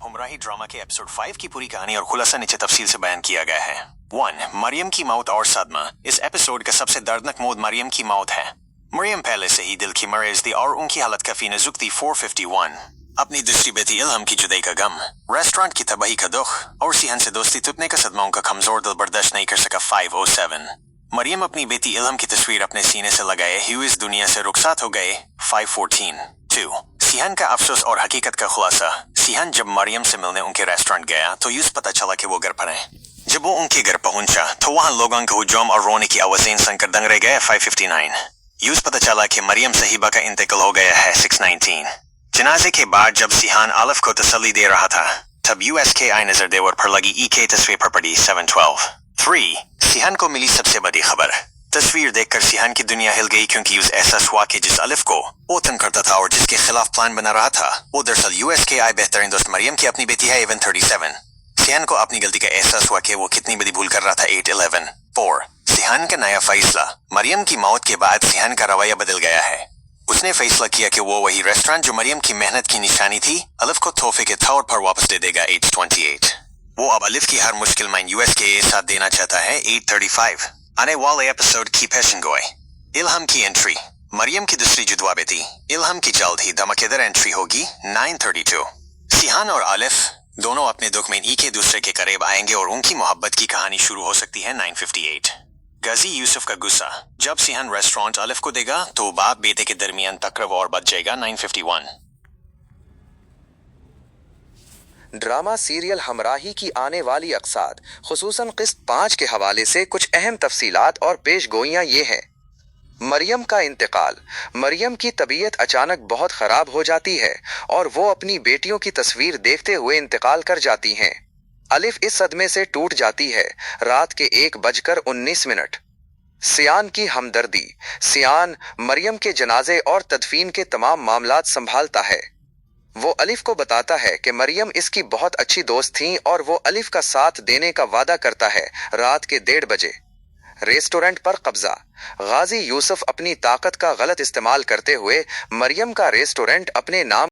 हमराही drama के episode 5 की पूरी कहानी और खुलासा नीचे तफसील से बयान किया गया है। 1. मरियम की मौत और सदमा। इस एपिसोड का सबसे दर्दनाक मौत मरियम की मौत है। मरियम पहले से ही दिल की मरीज थी और उनकी हालत काफी नाजुक थी। 451 अपनी दूसरी बेटी इल्हम की जुदाई का गम, रेस्टोरेंट की तबाही का दुख और सिहन से दोस्ती टूटने का सदमा उनका कमजोर दिल बर्दाश्त नहीं कर सका। 507 मरियम अपनी बेटी इल्हम की तस्वीर अपने सीने से लगाए हुए इस दुनिया से रुखसात हो गए। 514 2. सिहन का अफसोस और हकीकत का खुलासा। सिहन जब मरियम से मिलने उनके रेस्टोरेंट गया तो यूं पता चला कि वो घर पर है। जब वो उनके घर पहुंचा तो वहां लोगों का हुजूम और रोने की आवाजें सुनकर दंग रह गए। 559 यूं पता चला कि मरियम सहीबा का इंतकाल हो गया है। 619 जनाजे के बाद जब सिहान आलिफ को तसल्ली दे रहा था तब USKI नजर देवर पर लगी EK तस्वीर पर पड़ी। 712 3. सिहान को मिली सबसे बड़ी खबर। तस्वीर देखकर सिहान की दुनिया हिल गई क्योंकि उस एहसास हुआ कि जिस अलिफ को वो तंग करता था और जिसके खिलाफ प्लान बना रहा था वो दरअसल USKI बेहतरीन दोस्त मरियम की अपनी बेटी है। 37 सिहान को अपनी गलती का एहसास हुआ कि वो कितनी बड़ी भूल कर रहा था। 811 4. सिहान का नया फैसला। मरियम की मौत के बाद सिहान का रवैया बदल गया है। उसने फैसला किया कि वो वही रेस्टोरेंट जो मरियम की मेहनत की निशानी थी अलिफ को तोहफे के तौर पर वापस दे देगा। 828 वो अब अलिफ की हर मुश्किल में USKI साथ देना चाहता है। 835 आने वाले एपिसोड की पेशन गोई। इल्हम की एंट्री। मरियम की दूसरी जुड़वा बेटी इल्हम की जल्द ही धमाकेदार एंट्री होगी। 932 सिहान और आलिफ दोनों अपने दुख में एक दूसरे के करीब आएंगे और उनकी मोहब्बत की कहानी शुरू हो सकती है। 958 गाजी यूसुफ का गुस्सा। जब सिहान रेस्टोरेंट आलिफ को देगा तो बाप बेटे के दरमियान तकरार और बढ़ जाएगा। 951 ड्रामा सीरियल हमराही की आने वाली अक़साद खुसूसन क़िस्त 5 के हवाले से कुछ अहम तफसीलात और पेशगोइयाँ ये हैं। मरियम का इंतकाल। मरियम की तबीयत अचानक बहुत ख़राब हो जाती है और वो अपनी बेटियों की तस्वीर देखते हुए इंतकाल कर जाती हैं। अलिफ इस सदमे से टूट जाती है। रात के 1:19 सियान की हमदर्दी। सियान मरियम के जनाजे और तदफीन के तमाम मामलात संभालता है। वो अलिफ को बताता है कि मरियम इसकी बहुत अच्छी दोस्त थीं और वो अलिफ का साथ देने का वादा करता है। रात के 1:30 बजे रेस्टोरेंट पर कब्जा। गाजी यूसुफ अपनी ताकत का गलत इस्तेमाल करते हुए मरियम का रेस्टोरेंट अपने नाम